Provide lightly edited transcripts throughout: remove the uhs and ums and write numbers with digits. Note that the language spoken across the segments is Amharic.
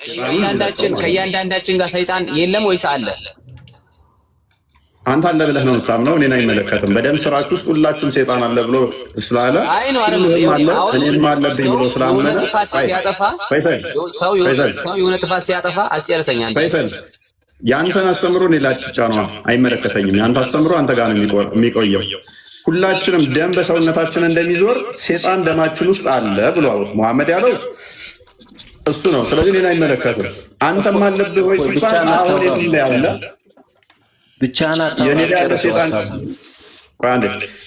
እሺ ከእያንዳንዳችን ጋር ሰይጣን የለም ወይስ አለ? አንተ አለ ብለህ ነው የምታምነው። እኔን አይመለከትም። በደም ስራችሁ ውስጥ ሁላችሁም ሰይጣን አለ ብሎ ስላለ ሁሉም አለ እኔም አለብኝ ብሎ ስላመነ ሰው የሆነ ጥፋት ሲያጠፋ አስጨርሰኛል። የአንተን አስተምሮ እኔ ላይ ጫነዋ አይመለከተኝም። የአንተ አስተምሮ አንተ ጋር ነው የሚቆየው። ሁላችንም ደም በሰውነታችን እንደሚዞር ሰይጣን ደማችን ውስጥ አለ ብሎ መሐመድ ያለው እሱ ነው። ስለዚህ እኔን አይመለከትም። አንተም አለብህ ወይ ሲባል አሁን የለም ያለ ብቻና የኔ ላይ ያለው ሰይጣን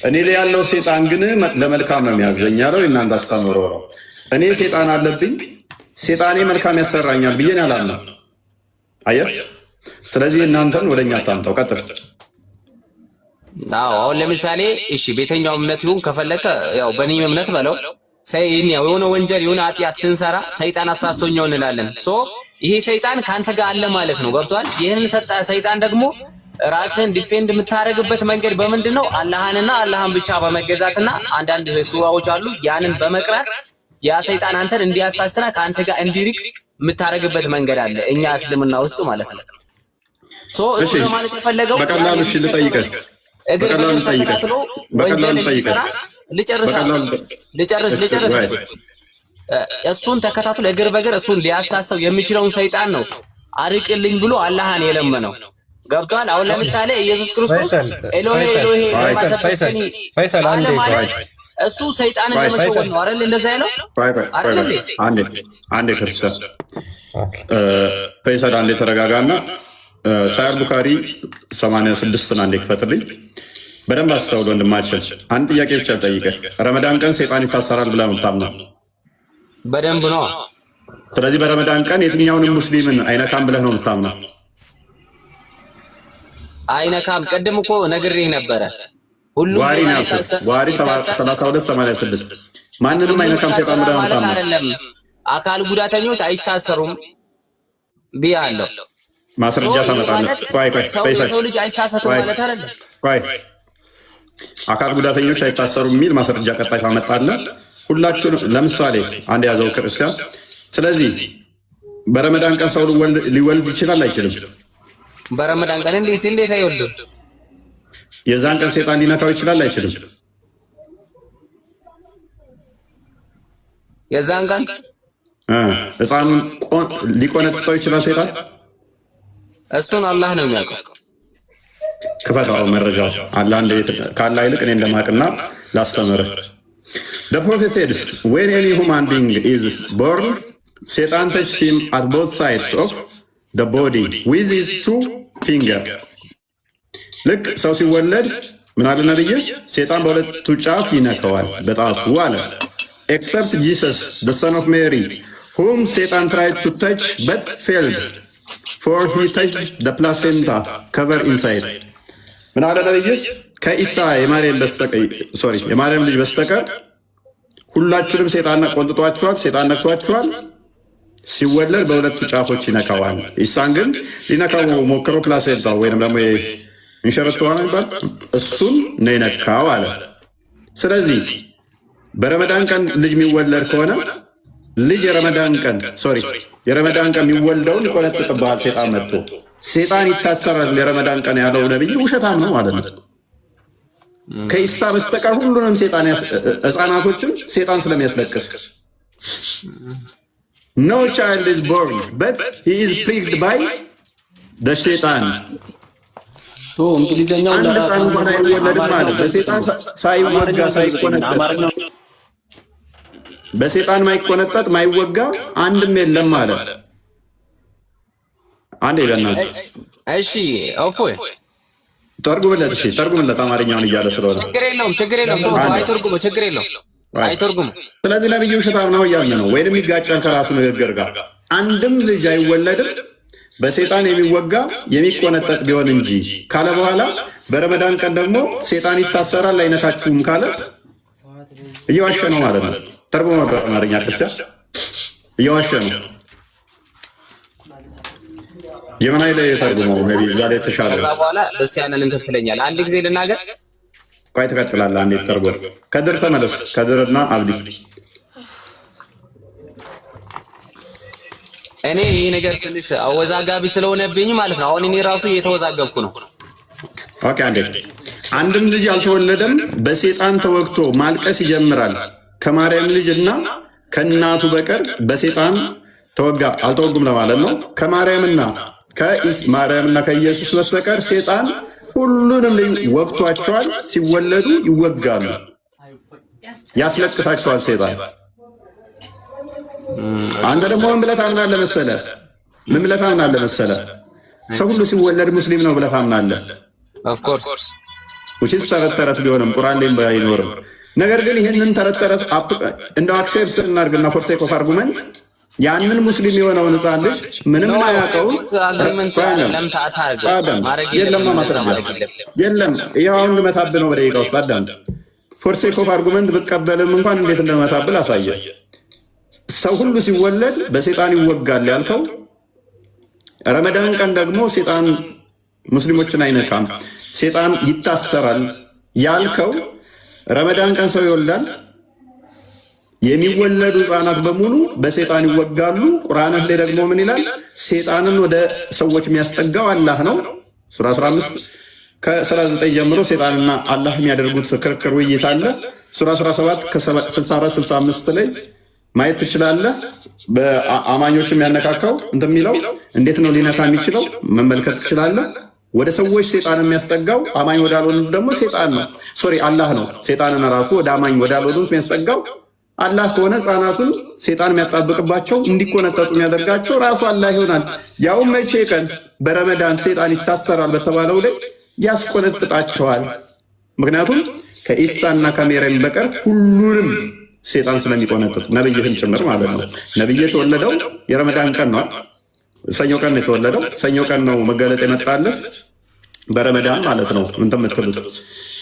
እኔ ላይ ያለው ሰይጣን ግን ለመልካም ነው የሚያዘኝ ያለው እናንተ አስተምሮ ነው። እኔ ሰይጣን አለብኝ ሰይጣኔ መልካም ያሰራኛል ብዬ አላምንም። አየህ፣ ስለዚህ እናንተን ወደኛ ታምጣው ቀጥል። አሁን ለምሳሌ እሺ ቤተኛው እምነት ይሁን ከፈለከ ያው በእኔ እምነት በለው የሆነ ወንጀል የሆነ ኃጢአት ስንሰራ ሰይጣን አሳስቶኛው እንላለን። ይሄ ሰይጣን ካንተ ጋር አለ ማለት ነው። ገብቷል? ይሄንን ሰይጣን ደግሞ ራስን ዲፌንድ የምታደርግበት መንገድ በምንድነው? አላህንና አላህን ብቻ በመገዛትና አንዳንድ ሱራዎች አሉ ያንን በመቅራት ያ ሰይጣን አንተን እንዲያሳስና ካንተ ጋር እንዲርቅ የምታደርግበት መንገድ አለ እኛ እስልምና ውስጥ ማለት ነው። እሱ ማለት የፈለገው በቀላሉ እሺ ልጠይቅህ ልጨርስ እሱን ተከታትሎ እግር በእግር እሱን ሊያሳስተው የሚችለውን ሰይጣን ነው አርቅልኝ ብሎ አላህን የለመነው። ገብቷል? አሁን ለምሳሌ ኢየሱስ ክርስቶስ ኤሎሄ ኤሎሄ ለማሰበከኒ አለ ማለት እሱ ሰይጣንን ለመሸወድ ነው አይደል? እንደዛ ያለው አይደል? አንዴ ክርስቲያን ፈይሰል አንዴ ተረጋጋና ሳይር ቡኻሪ 86 አንዴ ክፈትልኝ። በደንብ አስተውል ወንድማችን። አንድ ጥያቄ ብቻ ልጠይቅህ። ረመዳን ቀን ሰይጣን ይታሰራል ብለህ ነው የምታምነው? በደንብ ነው። ስለዚህ በረመዳን ቀን የትኛውንም ሙስሊምን አይነካም ብለህ ነው የምታምነው? አይነካም። ቅድም እኮ ነግሬህ ነበረ። ሁሉም ዋሪ 3286 ማንንም አይነካም ሰይጣን ብለህ ነው የምታምነው? አይደለም አካል ጉዳተኞች አይታሰሩም ብያለሁ። ማስረጃ ታመጣለህ? ሰው ልጅ አይሳሳትም ማለት አይደለም። አካል ጉዳተኞች አይታሰሩም የሚል ማስረጃ ቀጣይ ታመጣለህ። ሁላችሁንም ለምሳሌ አንድ ያዘው ክርስቲያን። ስለዚህ በረመዳን ቀን ሰው ሊወልድ ይችላል አይችልም? በረመዳን ቀን እንዴት አይወልድም? የዛን ቀን ሰይጣን ሊነካው ይችላል አይችልም? የዛን ቀን ህፃኑን ሊቆነጥጠው ይችላል ሰይጣን? እሱን አላህ ነው የሚያውቀው። ክፈታው መረጃው ካላህ ይልቅ እኔ እንደማቅና ላስተምርህ። The prophet said, when any human being is born, Satan touches him at both sides of the body with his two fingers. ልክ ሰው ሲወለድ ምን አለ ነብዩ? ሰይጣን በሁለቱ ጫፍ ይነካዋል በጣቱ አለ። Except Jesus, the son of Mary, whom Satan tried to touch but failed. For he touched the placenta cover inside. ምን አለ ነብዩ? ከኢሳ የማርያም ልጅ በስተቀር ሁላችሁንም ሰይጣን ቆንጥጧችኋል፣ ሰይጣን ነክቷችኋል። ሲወለድ በሁለቱ ጫፎች ይነካዋል። ኢሳን ግን ሊነካው ሞክሮ ፕላሴንታ ወይንም ደግሞ እንሸረተዋ ነበር እሱን ነው የነካው አለ። ስለዚህ በረመዳን ቀን ልጅ የሚወለድ ከሆነ ልጅ የረመዳን ቀን የሚወልደውን ይቆነጥጥብሃል ሰይጣን መጥቶ። ሰይጣን ይታሰራል የረመዳን ቀን ያለው ነብይ ውሸታም ነው ማለት ነው። ከኢሳ በስተቀር ሁሉንም ሰይጣን ህፃናቶችን ሰይጣን ስለሚያስለቅስ no child is born but he is pricked by the Satan. እንግሊዘኛው አንድ ህፃን እንኳን አይወለድም ማለት በሰይጣን ሳይወጋ ሳይቆነጠጥ በሰይጣን ማይቆነጠጥ ማይወጋ አንድም የለም ማለት አንዴ ለናት። እሺ እፎይ ተርጉምለት አማርኛውን እያለ ስለሆነ ችግር የለውም አይተርጉም። ስለዚህ ነብዩ ውሸታም ነው እያልን ነው ወይንም ይጋጫል ከራሱ ንግግር ጋር። አንድም ልጅ አይወለድም በሰይጣን የሚወጋ የሚቆነጠጥ ቢሆን እንጂ ካለ በኋላ በረመዳን ቀን ደግሞ ሰይጣን ይታሰራል አይነካችሁም ካለ እየዋሸ ነው ማለት ነው። ተርጉም ነበር አማርኛ ክርስቲያን እየዋሸ ነው። የመናይ ላይ ተርጉመው ነብዩ ጋር የተሻለ ከዛ በኋላ ደስ ያለን እንትን ትለኛለህ። አንድ ጊዜ ልናገር ቆይ ተከትላለህ። አንዴ ተርጉም ከድር ተመለስ። ከድርና አብዲ እኔ ይሄ ነገር ትንሽ አወዛጋቢ ስለሆነብኝ ማለት ነው። አሁን እኔ ራሱ እየተወዛገብኩ ነው። ኦኬ አንድም ልጅ አልተወለደም፣ በሰይጣን ተወግቶ ማልቀስ ይጀምራል። ከማርያም ልጅ እና ከእናቱ በቀር በሰይጣን ተወጋ አልተወጉም ለማለት ነው። ከማርያምና ከኢየሱስ በስተቀር ሰይጣን ሁሉንም ወግቷቸዋል። ሲወለዱ ይወጋሉ፣ ያስለቅሳቸዋል ሰይጣን። አንተ ደግሞ ምን ብለህ ታምናለህ መሰለህ? ምን ብለህ ታምናለህ መሰለህ? ሰው ሁሉ ሲወለድ ሙስሊም ነው ብለህ ታምናለህ። ኦፍ ኮርስ ውጪስ ተረት ተረት ቢሆንም ቁርአን ላይ ባይኖርም፣ ነገር ግን ይህንን ተረት ተረት እንደው አክሴፕት እናድርግና ፎር ሴክ ኦፍ አርጉመንት ያንን ሙስሊም የሆነውን ሕፃን ልጅ ምንም አያውቀውም። የለም ይኸው አሁን ልመታብህ ነው በደቂቃ ውስጥ አዳምጥ። ፎር ሴክ ኦፍ አርጉመንት ብቀበልም እንኳን እንዴት እንደመታብል አሳየ። ሰው ሁሉ ሲወለድ በሰይጣን ይወጋል ያልከው፣ ረመዳን ቀን ደግሞ ሰይጣን ሙስሊሞችን አይነካም፣ ሰይጣን ይታሰራል ያልከው፣ ረመዳን ቀን ሰው ይወልዳል። የሚወለዱ ህፃናት በሙሉ በሰይጣን ይወጋሉ። ቁርአንህ ላይ ደግሞ ምን ይላል? ሰይጣንን ወደ ሰዎች የሚያስጠጋው አላህ ነው። ሱራ 15 ከ39 ጀምሮ ሰይጣንና አላህ የሚያደርጉት ክርክር ውይይት አለ። ሱራ 17 ከ64-65 ላይ ማየት ትችላለህ። በአማኞች የሚያነካካው እንደሚለው እንዴት ነው ሊነካ የሚችለው መመልከት ትችላለህ። ወደ ሰዎች ሰይጣን የሚያስጠጋው አማኝ ወዳልሆኑ ደግሞ ሰይጣን ነው፣ ሶሪ አላህ ነው። ሰይጣንን ራሱ ወደ አማኝ ወዳልሆኑት የሚያስጠጋው አላህ ከሆነ ህፃናቱን ሰይጣን የሚያጣብቅባቸው እንዲቆነጠጡ የሚያደርጋቸው ራሱ አላህ ይሆናል። ያውም መቼ ቀን በረመዳን ሰይጣን ይታሰራል በተባለው ላይ ያስቆነጥጣቸዋል። ምክንያቱም ከኢሳና ከሜርያም በቀር ሁሉንም ሰይጣን ስለሚቆነጥጥ ነብይህን ጭምር ማለት ነው። ነብይ የተወለደው የረመዳን ቀን ነው። ሰኞ ቀን ነው የተወለደው። ሰኞ ቀን ነው መገለጥ የመጣለት በረመዳን ማለት ነው። እንትን የምትሉት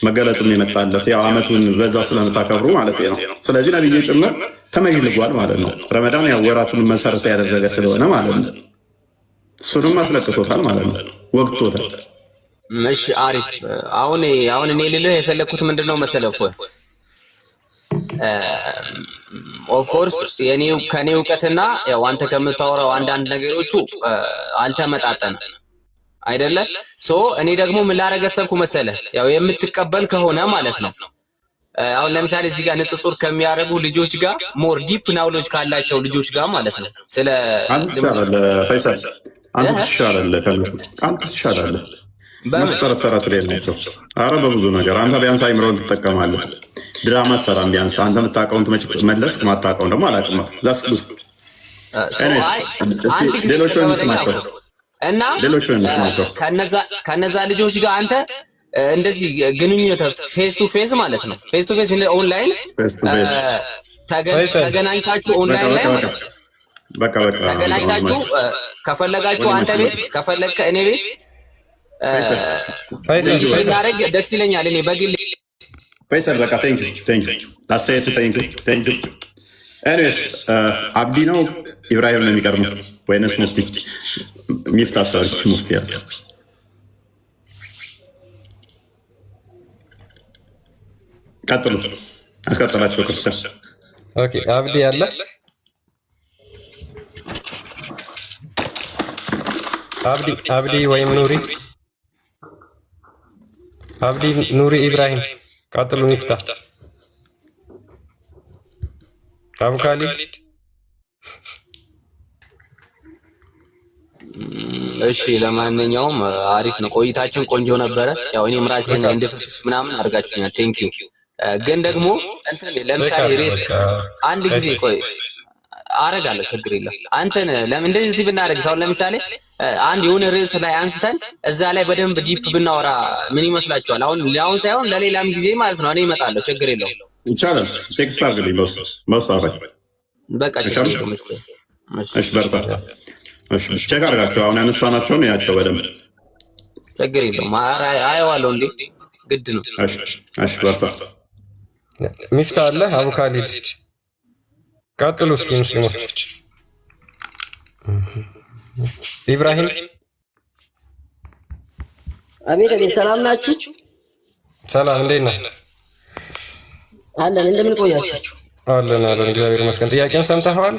መገለጡም የመጣለት ያው አመቱን በዛ ስለምታከብሩ ማለት ነው። ስለዚህ ነብይ ጭምር ተመዥልጓል ማለት ነው። ረመዳን ያው ወራቱን መሰረት ያደረገ ስለሆነ ማለት ነው። እሱንም አስለቅሶታል ማለት ነው፣ ወግቶታል። እሺ አሪፍ። አሁን እኔ ልልህ የፈለግኩት ምንድነው መሰለህ? ኦፍ ኮርስ ከኔ እውቀትና ያው አንተ ከምታወራው አንዳንድ ነገሮቹ አልተመጣጠንም አይደለ? እኔ ደግሞ ምን ላደርግ አሰብኩ መሰለህ? ያው የምትቀበል ከሆነ ማለት ነው። አሁን ለምሳሌ እዚህ ጋር ንጽጽር ከሚያደርጉ ልጆች ጋር ሞር ዲፕ ናውሌጅ ካላቸው ልጆች ጋር ማለት ነው። ስለ አንተ ትሻላለህ መስጠረጠረት ላይ ነው። አረ በብዙ ነገር አንተ ቢያንስ አይምሮን ትጠቀማለህ። ድራማ ሰራም ቢያንስ አንተ የምታውቀውን መለስክ፣ ማታውቀውን ደግሞ አላውቅም ነው ላስሉ ሌሎች ናቸው እና ከነዛ ልጆች ጋር አንተ እንደዚህ ግንኙነት ፌስ ቱ ፌስ ማለት ነው። ፌስ ቱ ፌስ ኦንላይን ተገናኝታችሁ ኦንላይን ላይ ማለት ነው። በቃ ተገናኝታችሁ ከፈለጋችሁ አንተ ቤት ከፈለግከ እኔ ቤት ፋይሰል ደስ ይለኛል። እኔ በግል ፋይሰል በቃ ቴንክ ዩ አስተያየት ቴንክ ዩ ኤኒዌይስ አብዲ ነው ኢብራሂም ነው የሚቀርመው ወይንስ ሙፍቲ? ሚፍታ ሰዎች ሙፍቲ ያለ ቀጥሉ፣ አስቀጥላቸው ክርስቲያን። ኦኬ አብዲ ያለ አብዲ ወይም ኑሪ አብዲ ኑሪ ኢብራሂም ቀጥሉ። ሚፍታ አቡ ካሊድ እሺ። ለማንኛውም አሪፍ ነው ቆይታችን፣ ቆንጆ ነበረ። ያው እኔም ራሴን እንድፍትሽ ምናምን አድርጋችሁኛል። ቴንክ ዩ። ግን ደግሞ እንትን ለምሳሌ ሬስ አንድ ጊዜ ቆይ አረጋለሁ፣ ችግር የለም። አንተን ለምን እንደዚህ ብናደርግ ሰው ለምሳሌ አንድ የሆነ ርዕስ ላይ አንስተን እዛ ላይ በደንብ ዲፕ ብናወራ ምን ይመስላችኋል? አሁን ሳይሆን ለሌላም ጊዜ ማለት ነው። እኔ እመጣለሁ፣ ችግር የለውም። ይቻላል። ቴክስት አድርግልኝ በቃ እሺ፣ በርታ። እሺ፣ ቼክ አድርጋቸው። አሁን ያነሳናቸውን ያቸው በደንብ ችግር የለውም። አየዋለሁ፣ እንዴ ግድ ነው። እሺ፣ በርታ። ሚፍታ አለ። አቡ ካሊድ ቀጥሉ እስኪ ሙስሊሞች። ኢብራሂም አቤት አቤት፣ ሰላም ናችሁ? ሰላም፣ እንዴት ነህ? አለን። እንደምን ቆያችሁ? አለን፣ እግዚአብሔር ይመስገን። ጥያቄውን ሰምተኸዋል?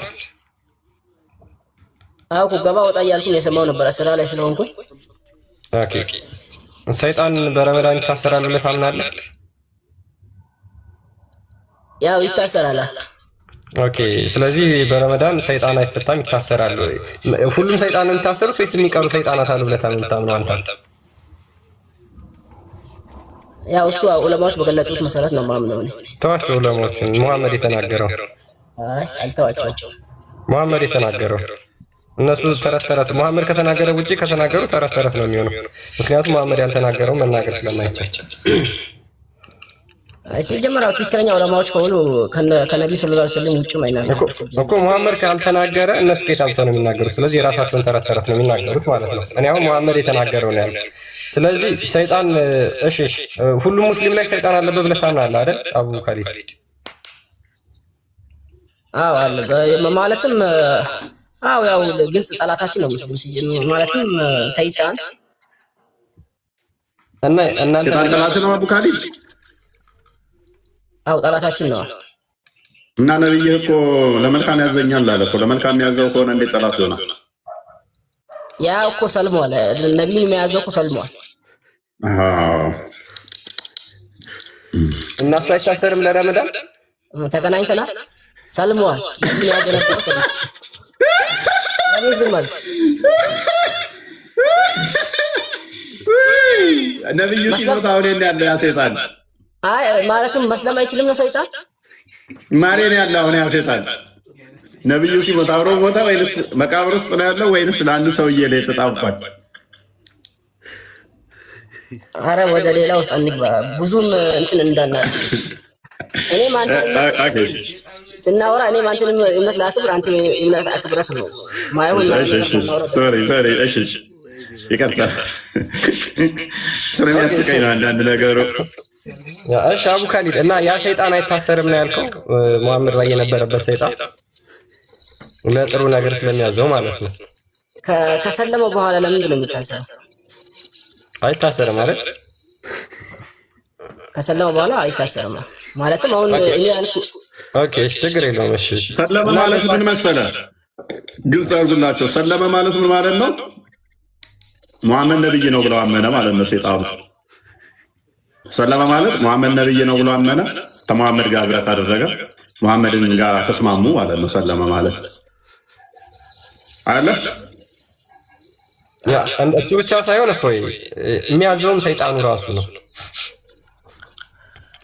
አውቁ ገባ ወጣ እያልኩኝ የሰማው ነበር ስራ ላይ ስለሆንኩኝ። ኦኬ ሰይጣን በረመዳን ይታሰራል ብለህ ታምናለህ? ያው ይታሰራል። ኦኬ ስለዚህ በረመዳን ሰይጣን አይፈታም ይታሰራል። ሁሉም ሰይጣን ነው የሚታሰሩት ወይስ የሚቀሩ ሰይጣናት አሉ ብለህ ታምናለህ አንተ? ያው እሱ ዑለማዎች በገለጹት መሰረት ነው ማምነው እኔ። ተዋቸው ዑለማዎችን። ሙሐመድ የተናገረው አይ አልተዋቸው። ሙሐመድ የተናገረው እነሱ ተረት ሙሐመድ ከተናገረ ውጪ ከተናገሩ ተረት ነው የሚሆነው። ምክንያቱም ሙሐመድ ያልተናገረው መናገር ስለማይቻል። አይ ሲጀመራው ትክክለኛ ዑለማዎች ከሆኑ ከነብዩ ሰለላሁ ዐለይሂ ወሰለም ውጪ ማይናገሩ እኮ ሙሐመድ ካልተናገረ እነሱ ከታምተው ነው የሚናገሩት። ስለዚህ የራሳቸውን ተረት ነው የሚናገሩት ማለት ነው። እኔ አሁን ሙሐመድ የተናገረው ነው ያልኩት። ስለዚህ ሰይጣን እሺ ሁሉም ሙስሊም ላይ ሰይጣን አለበት ብለህ ታምናለህ አይደል አቡ ካሊድ? አዎ አለ ማለትም አዎ ያው ግልጽ ጠላታችን ነው ሙስሊም ማለትም ሰይጣን እና እናንተ ጠላታችን ነው አቡ ካሊድ? አዎ ጠላታችን ነው። እና ነብይ እኮ ለመልካም ያዘኛል አለ እኮ። ለመልካም ያዘው ከሆነ እንዴት ጠላት ይሆናል? ያ እኮ ሰልሟል። ነብዩ የሚያዘው እኮ ሰልሟል። እና እሱ አይታሰርም ለረመዳን ተገናኝተናል። ሰልሟል። ነብዩ ያዘው ሰልሟል። ነብዩ ዝማል ነብዩ ሲሞት አሁን ያለ ያ ሰይጣን አይ ማለትም መስለም አይችልም ነው ሰይጣን ማሬን ያለ አሁን ያ ሰይጣን ነብዩ ሲሞት አብሮ ሞተ ወይስ መቃብር ውስጥ ነው ያለው ወይስ ለአንዱ ሰውዬ ላይ ተጣብቋል? አረ ወደ ሌላ ውስጥ አንግባ። ብዙም እንትን እንዳና እኔ ማንተ ስናወራ እኔ ማንተንም እምነት ላክብር አንተ እምነት አክብረህ ነው ማይሆን ሶሪ እሺ ይቀርታ ስለሚያስቀኝ ነው አንዳንድ ነገሩ። እሺ አቡ ካሊድ እና ያ ሰይጣን አይታሰርም ነው ያልከው? ሙሐመድ ላይ የነበረበት ሰይጣን ለጥሩ ነገር ስለሚያዘው ማለት ነው። ከሰለመው በኋላ ለምንድን ነው የሚታሰረው? አይታሰርም ማለት ከሰለመው በኋላ አይታሰርም ማለትም አሁን እኔ ያልኩ ኦኬ እሺ ችግር የለውም። እሺ ሰለመ ማለት ምን መሰለህ? ግልጽ አድርጉላቸው። ሰለመ ማለት ምን ማለት ነው? ሙሐመድ ነብይ ነው ብለው አመነ ማለት ነው ሰይጣኑ። ሰለመ ማለት ሙሐመድ ነብይ ነው ብሎ አመነ፣ ከሙሐመድ ጋር ህብረት አደረገ፣ ሙሐመድን ጋር ተስማሙ ማለት ነው ሰለመ ማለት አለ። ያ እሱ ብቻ ሳይሆን እፎይ የሚያዘውም ሰይጣኑ ራሱ ነው።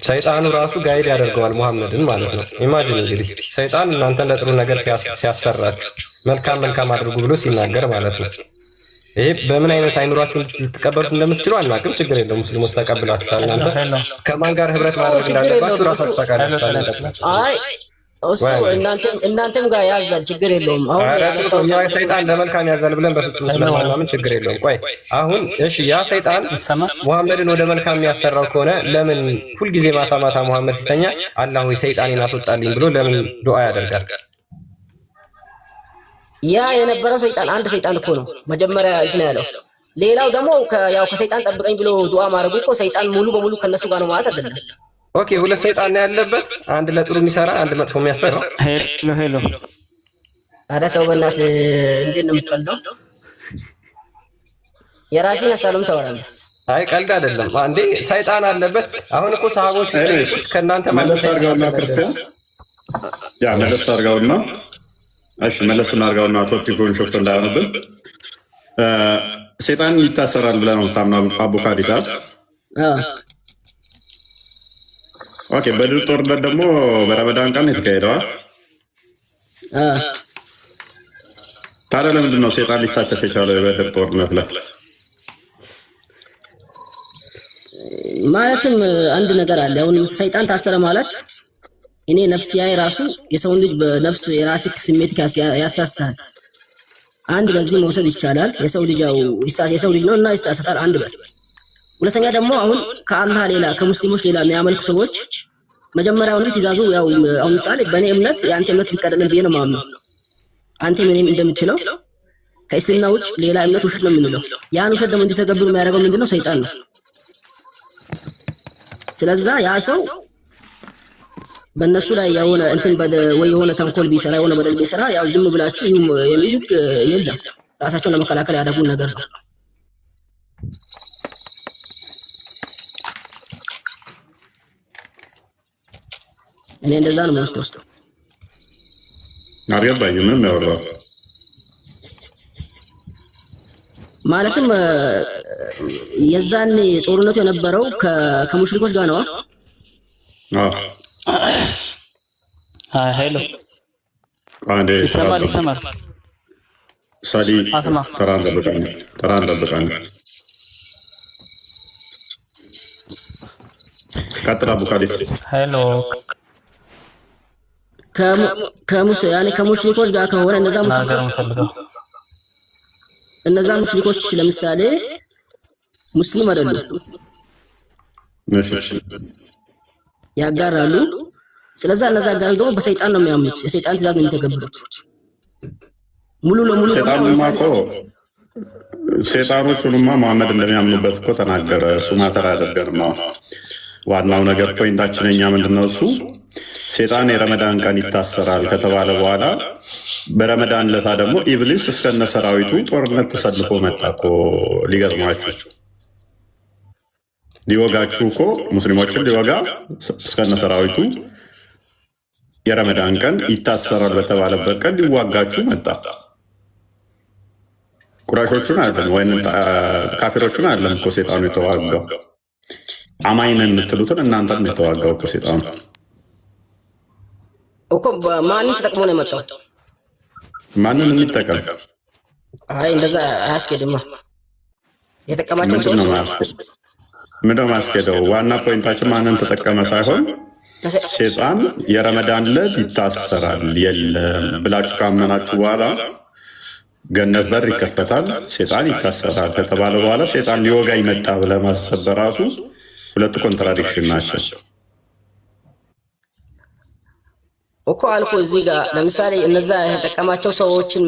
ሰይጣኑ ራሱ ጋይድ ያደርገዋል ሙሐመድን ማለት ነው። ኢማጂን እንግዲህ ሰይጣን እናንተን ለጥሩ ነገር ሲያሰራችሁ መልካም አድርጉ ብሎ ሲናገር ማለት ነው። ይሄ በምን አይነት አይኑራችሁ ልትቀበሉት እንደምትችሉ አናውቅም። ችግር የለውም ሙስሊሞች ተቀብላችኋል። እናንተ ከማን ጋር ህብረት ማድረግ እንዳለባችሁ ራሳችሁ ታውቃላችሁ። አይ እሱ እናንተም ጋር ያዛል፣ ችግር የለውም። አሁን ሰይጣን ለመልካም ያዛል ብለን በፍጹም ስለማናምን ችግር የለውም። ቆይ አሁን እሺ ያ ሰይጣን ሙሐመድን ወደ መልካም የሚያሰራው ከሆነ ለምን ሁልጊዜ ማታ ሙሐመድ ሲተኛ አላህ ሆይ ሰይጣኔን አስወጣልኝ ብሎ ለምን ዱዓ ያደርጋል? ያ የነበረው ሰይጣን አንድ ሰይጣን እኮ ነው መጀመሪያ እንትን ያለው። ሌላው ደግሞ ያው ከሰይጣን ጠብቀኝ ብሎ ዱዓ ማድረጉ እኮ ሰይጣን ሙሉ በሙሉ ከነሱ ጋር ነው ማለት አይደለም። ኦኬ ሁለት ሰይጣን ነው ያለበት፣ አንድ ለጥሩ የሚሰራ አንድ መጥፎ የሚያሰራ። ሄሎ ኧረ ተው በእናትህ እንዴት ነው የምትቀልደው? የራሴን ሐሳብም ተወራለህ። አይ ቀልድ አይደለም እንዴ ሰይጣን አለበት። አሁን እኮ ሰሃቦች ከእናንተ መለስ አድርገውና ክርስቲያን ያ መለስ አድርገውና እሺ መለስና አድርገውና ቶፒኩን ሾፍቶ እንዳይሆንብን ሰይጣን ይታሰራል ብለህ ነው የምታምነው አቡ ካሊድ? ኦኬ በድር ጦርነት ደግሞ በረመዳን ቀን የተካሄደዋል። ታዲያ ለምንድን ነው ሰይጣን ሊሳተፍ የቻለው የበድር ጦርነት ላይ? ማለትም አንድ ነገር አለ። አሁን ሰይጣን ታሰረ ማለት እኔ ነፍስያዬ ራሱ የሰውን ልጅ በነፍስ የራስህ ስሜት ያሳስታል። አንድ በዚህ መውሰድ ይቻላል። የሰው ልጅ የሰው ልጅ ነው እና ይሳሳታል። አንድ በል ሁለተኛ ደግሞ አሁን ከአላህ ሌላ ከሙስሊሞች ሌላ የሚያመልኩ ሰዎች መጀመሪያውን ትእዛዙ ያው አሁን ምሳሌ በእኔ እምነት የአንተ እምነት ሊቀደም ብዬ ነው የማምነው። አንተ ምንም እንደምትለው ከእስልምና ውጭ ሌላ እምነት ውሸት ነው የምንለው። ያን ውሸት ደግሞ እንዲተገብሩ የሚያደርገው ምንድነው? ሰይጣን ነው። ስለዚህ ያ ሰው በእነሱ ላይ የሆነ እንትን ወይ የሆነ ተንኮል ቢሰራ የሆነ በደል ቢሰራ ያው ዝም ብላችሁ የሚል ህግ የለም። ራሳቸውን ለመከላከል ያደረጉን ነገር ነው። እኔ እንደዛ ነው የምወስደው። አልገባኝም ምንም ያወራው ማለትም የዛኔ ጦርነቱ የነበረው ከሙሽሪኮች ጋር ነው። ሄሎ አንዴ ይሰማል። ሳዲ አስማ ተራ እንጠብቃለን። ቀጥላ ቡካሊፍ ሄሎ ከሙሽሪኮች ጋር ከሆነ እነዛ ሙሽሪኮች ለምሳሌ ሙስሊም አይደሉም፣ ያጋራሉ። ስለዚህ እነዛ ጋር ደግሞ በሰይጣን ነው የሚያምኑት፣ የሰይጣን ትእዛዝ ነው የሚተገብሩት ሙሉ ለሙሉ። ሰይጣኖቹንማ መሐመድ እንደሚያምኑበት እኮ ተናገረ። እሱ ማተር አያደርገንም። ዋናው ነገር ፖይንታችን እኛ ምንድነው እሱ ሰይጣን የረመዳን ቀን ይታሰራል ከተባለ በኋላ በረመዳን ለታ ደግሞ ኢብሊስ እስከነ ሰራዊቱ ጦርነት ተሰልፎ መጣ እኮ ሊገጥማችሁ ሊወጋችሁ እኮ ሙስሊሞችን ሊወጋ እስከነ ሰራዊቱ የረመዳን ቀን ይታሰራል በተባለበት ቀን ሊዋጋችሁ መጣ። ቁራሾቹን አይደለም ወይም ካፊሮቹን አይደለም እኮ ሰይጣኑ የተዋጋው፣ አማኝ ነን የምትሉትን እናንተን የተዋጋው እኮ ሰይጣኑ እኮ። ማንን ተጠቅሞ ነው የመጣው? ማንን የሚጠቀም? አይ እንደዛ አያስኬድማ። የተጠቀማቸው ሰዎች ምንድነው ማስኬደው? ዋና ፖይንታችን ማንን ተጠቀመ ሳይሆን ሰይጣን የረመዳን ዕለት ይታሰራል የለም ብላችሁ ካመናችሁ በኋላ ገነት በር ይከፈታል፣ ሰይጣን ይታሰራል ከተባለ በኋላ ሰይጣን ሊወጋ ይመጣ ብለህ ማሰብ በራሱ ሁለቱ ኮንትራዲክሽን ናቸው እኮ አልኩ። እዚህ ጋር ለምሳሌ እነዛ የተጠቀማቸው ሰዎችን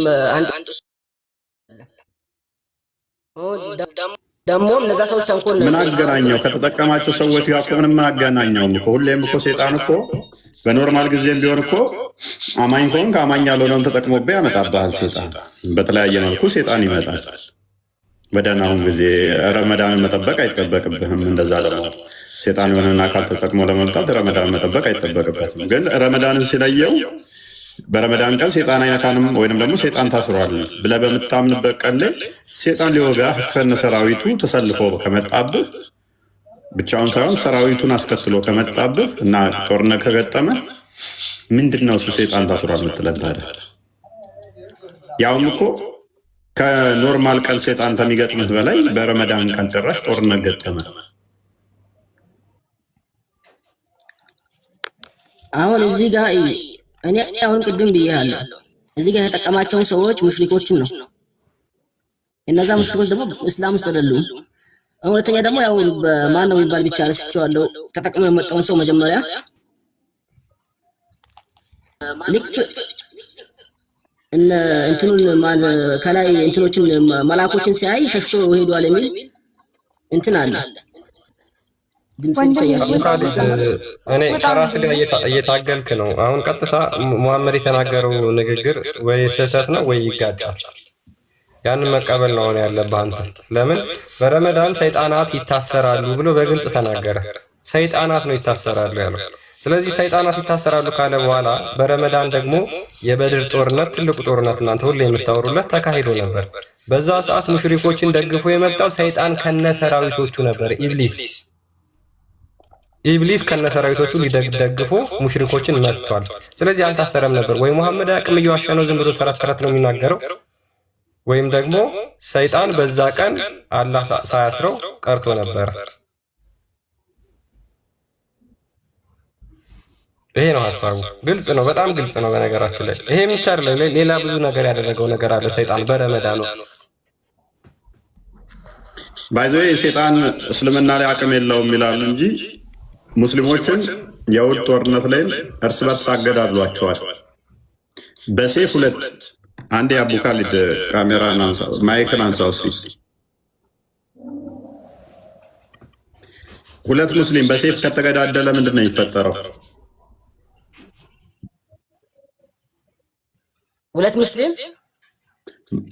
ደግሞ እነዛ ሰዎች ተንኮል ምን አገናኘው? ከተጠቀማቸው ሰዎች ጋር እኮ ምንም አያገናኘውም እኮ። ሁሌም እኮ ሰይጣን እኮ በኖርማል ጊዜም ቢሆን እኮ አማኝ ከሆንክ አማኝ ያልሆነውን ተጠቅሞብህ ያመጣብሃል። ሰይጣን በተለያየ መልኩ ሰይጣን ይመጣል። በደህናውን ጊዜ ረመዳንን መጠበቅ አይጠበቅብህም። እንደዛ ደግሞ ሰይጣን የሆነን አካል ተጠቅሞ ለመምጣት ረመዳን መጠበቅ አይጠበቅበትም። ግን ረመዳንን ሲለየው በረመዳን ቀን ሰይጣን አይነካንም ወይንም ደግሞ ሰይጣን ታስሯል ብለህ በምታምንበት ቀን ላይ ሰይጣን ሊወጋህ እስከነ ሰራዊቱ ተሰልፎ ከመጣብህ ብቻውን ሳይሆን ሰራዊቱን አስከትሎ ከመጣብህ እና ጦርነት ከገጠመ ምንድነው እሱ ሰይጣን ታስሯል የምትለን ታዲያ? ያውም እኮ ከኖርማል ቀን ሰይጣን ከሚገጥምህ በላይ በረመዳን ቀን ጭራሽ ጦርነት ገጠመ። አሁን እዚህ ጋር እኔ አሁን ቅድም ብያለሁ፣ እዚህ ጋር የተጠቀማቸውን ሰዎች ሙሽሪኮችን ነው። እነዛ ሙሽሪኮች ደግሞ እስላም ውስጥ አይደሉም። ሁለተኛ ደግሞ ያው ማን ነው የሚባል ብቻ ረስቼዋለሁ። ተጠቅሞ የመጣውን ሰው መጀመሪያ ልክ እንትኑን ከላይ እንትኖችን መላኮችን ሲያይ ሸሽቶ ሄዷል የሚል እንትን አለ። እኔ ከራስ ጋር እየታገልክ ነው። አሁን ቀጥታ ሙሐመድ የተናገረው ንግግር ወይ ስህተት ነው ወይ ይጋጫል። ያንን መቀበል ነው ያለብህ አንተ። ለምን በረመዳን ሰይጣናት ይታሰራሉ ብሎ በግልጽ ተናገረ። ሰይጣናት ነው ይታሰራሉ ያለው። ስለዚህ ሰይጣናት ይታሰራሉ ካለ በኋላ በረመዳን ደግሞ የበድር ጦርነት፣ ትልቁ ጦርነት እናንተ ሁሌ የምታወሩለት ተካሂዶ ነበር። በዛ ሰዓት ሙሽሪኮችን ደግፎ የመጣው ሰይጣን ከነሰራዊቶቹ ነበር። ኢብሊስ ከነሰራዊቶቹ ሊደግፎ ሙሽሪኮችን መጥቷል። ስለዚህ አልታሰረም ነበር። ወይ ሙሐመድ አቅም እየዋሸ ነው፣ ዝም ብሎ ተረት ተረት ነው የሚናገረው፣ ወይም ደግሞ ሰይጣን በዛ ቀን አላህ ሳያስረው ቀርቶ ነበር። ይሄ ነው ሐሳቡ። ግልጽ ነው፣ በጣም ግልጽ ነው። በነገራችን ላይ ይሄ ብቻ አይደለም፣ ሌላ ብዙ ነገር ያደረገው ነገር አለ ሰይጣን በረመዳን ነው። ባይዘው ሰይጣን እስልምና ላይ አቅም የለውም ይላሉ እንጂ ሙስሊሞችን የውድ ጦርነት ላይ እርስ በርስ አገዳድሏቸዋል። በሴፍ ሁለት አንዴ አቡ ካሊድ ካሜራን አንሳው፣ ማይክን አንሳው እስኪ። ሁለት ሙስሊም በሴፍ ከተገዳደለ ምንድን ነው የሚፈጠረው? ሁለት ሙስሊም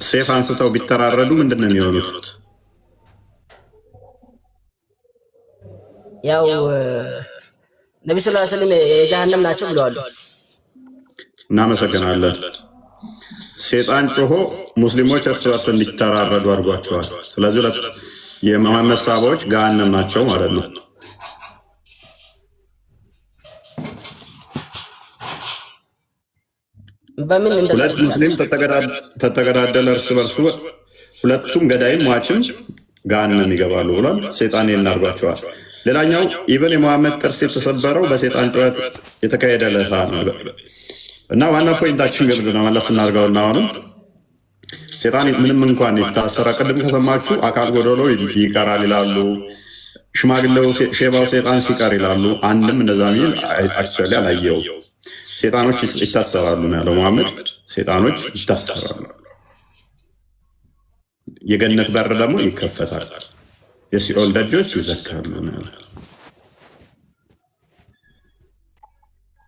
ሴፍ አንስተው ቢተራረዱ ምንድነው የሚሆኑት? ያው ነብዩ ሰለላሁ ዐለይሂ ወሰለም የጀሃነም ናቸው ብለዋል። እናመሰግናለን። ሴጣን ጮሆ ሙስሊሞች እርስ በርስ እንዲተራረዱ አድርጓቸዋል። ስለዚህ የመሐመድ ሰሃባዎች ገሃነም ናቸው ማለት ነው። በምን ሁለት ሙስሊም ተተገዳደለ እርስ በርሱ ሁለቱም ገዳይም ሟችም ገሃነም ይገባሉ ብሏል። ሴጣን ይናርጓቸዋል። ሌላኛው ኢብን የመሐመድ ጥርስ የተሰበረው በሴጣን ጩኸት የተካሄደ ለታ ነው እና ዋና ፖይንታችን ግልጽ ነው። መለስ እናድርገውና አሁንም ሴጣን ምንም እንኳን የታሰረ ቅድም ከሰማችሁ አካል ጎደሎ ይቀራል ይላሉ። ሽማግሌው ሼባው ሴጣን ሲቀር ይላሉ። አንድም እንደዛ ሚል አክቹዋሊ አላየው። ሴጣኖች ይታሰራሉ ነው ያለው መሐመድ። ሴጣኖች ይታሰራሉ፣ የገነት በር ደግሞ ይከፈታል፣ የሲኦል ደጆች ይዘጋሉ ነው ያለው።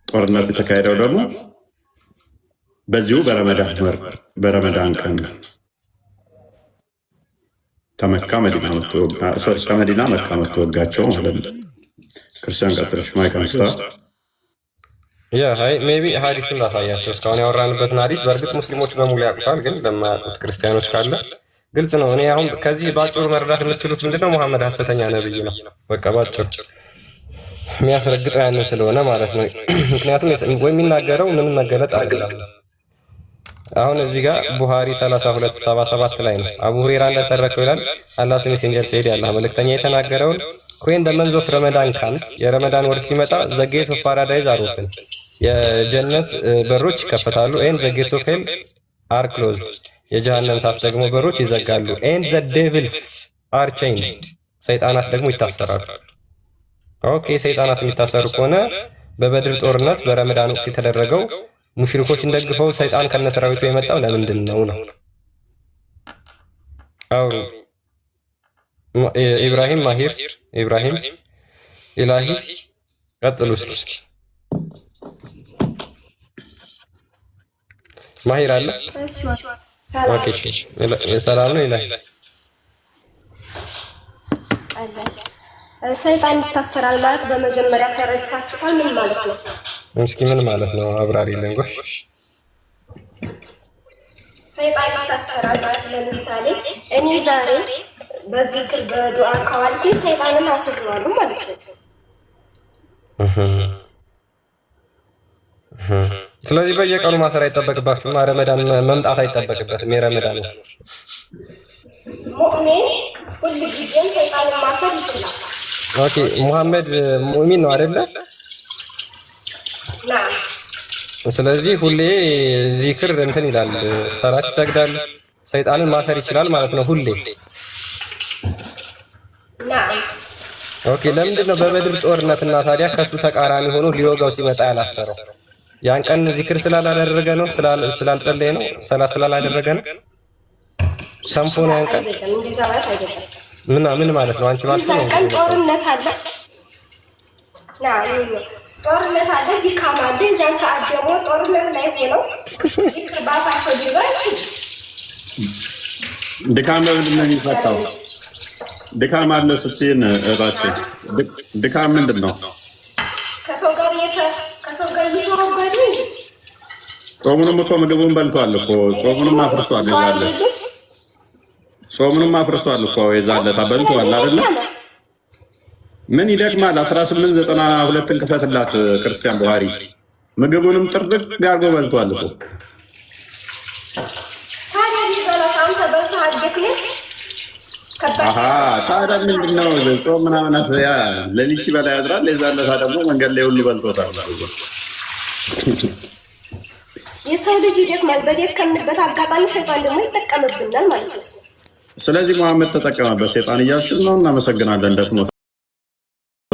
ጦርነቱ የተካሄደው ደግሞ በዚሁ በረመዳን ቀን ከመዲና መካ መጥቶ ወጋቸው ማለት ነው። ክርስቲያን ቀጥለሽ ማይክ አንስታ ሜቢ ሀዲሱን ላሳያቸው። እስካሁን ያወራንበትን ሀዲስ በእርግጥ ሙስሊሞች በሙሉ ያውቁታል፣ ግን ለማያውቁት ክርስቲያኖች ካለ ግልጽ ነው። እኔ አሁን ከዚህ ባጭሩ መረዳት የምትችሉት ምንድነው? መሐመድ ሐሰተኛ ነብይ ነው። በቃ ባጭሩ የሚያስረግጠው ያንን ስለሆነ ማለት ነው። ምክንያቱም ወይ የሚናገረው ምንም መገለጥ አይደለም። አሁን እዚህ ጋር ቡሃሪ 3277 ላይ ነው አቡ ሁረይራ እንደተረከው ይላል አላህ ሜሴንጀር ሰይድ ያለ መልእክተኛ የተናገረውን when the month of Ramadan comes የረመዳን ወር ሲመጣ the gate of paradise are open የጀነት በሮች ይከፈታሉ and the gate of hell are closed የጀሃነም ሳፍ ደግሞ በሮች ይዘጋሉ and the devils are chained ሰይጣናት ደግሞ ይታሰራሉ። ኦኬ ሰይጣናት የሚታሰሩ ከሆነ በበድር ጦርነት በረመዳን ወቅት የተደረገው ሙሽሪኮችን ደግፈው ሰይጣን ከነሰራዊቱ የመጣው ለምንድን ነው? አውሩ ኢብራሂም ማሂር ኢብራሂም ኢላሂ ቀጥሉ እስኪ ማሂር አለ። ኦኬ ሰላም ነው ኢላሂ። ሰይጣን ይታሰራል ማለት በመጀመሪያ ተረድታችሁታል? ምን ማለት ነው? እስኪ ምን ማለት ነው? አብራሪ ለንጎሽ። ሰይጣን ይታሰራል ማለት ለምሳሌ እኔ ዛሬ በዚክር በዱዓ ካዋልኩኝ ሰይጣንን አስገዋለሁ ማለት ነው። ስለዚህ በየቀኑ ማሰር አይጠበቅባችሁም። ረመዳን መምጣት አይጠበቅበትም። የረመዳን ሙእሚን ሁልጊዜም ሰይጣንን ማሰር ይችላል። ኦኬ ሙሐመድ ሙእሚን ነው አይደለ? ስለዚህ ሁሌ ዚክር እንትን ይላል፣ ሰላት ይሰግዳል፣ ሰይጣንን ማሰር ይችላል ማለት ነው ሁሌ። ኦኬ ለምንድን ነው በበድር ጦርነትና ታዲያ ከሱ ተቃራኒ ሆኖ ሊወጋው ሲመጣ ያላሰረው? ያን ቀን ዚክር ስላላደረገ ነው? ስላልጸለየ ነው? ሰላት ስላላደረገ ነው? ሰንፎ ነው ያን ቀን? ምን ማለት ነው? አንቺ ማለት ነው ጦርነት አለ ጦርነት አለ፣ ድካም አለ። እዚያን ሰዓት ደግሞ ጦርነት ላይ ሆነው ባፋቸው ዲቫይስ ድካም ምንድን ነው የሚፈታው? ድካም አለ ስትይን እባክህ ድካም ምንድን ነው? ከሰው ጋር እየተወበዱ ጾሙንም እኮ ምግቡን በልቷል እኮ ጾሙንም አፍርሷል። ይዛለ ጾሙንም አፍርሷል እኮ የዛለታ በልቷል አይደለ? ምን ይደክማል? 1892ን ክፈትላት ክርስቲያን ቡሃሪ ምግቡንም ጥርጥቅ አድርጎ በልቷል እኮ። ታዲያ ምንድን ነው ጾም ምናምን ሌሊት ሲበላ ያድራል። የዛለታ ደግሞ መንገድ ላይ ሁሉ በልቶታል። የሰው ልጅ ይደክማል። በደከምንበት አጋጣሚ ሸይጣን ደግሞ ይጠቀምብናል ማለት ነው። ስለዚህ መሐመድ ተጠቀመበት ሴጣን እያልሽ ነው። እናመሰግናለን። ደክሞ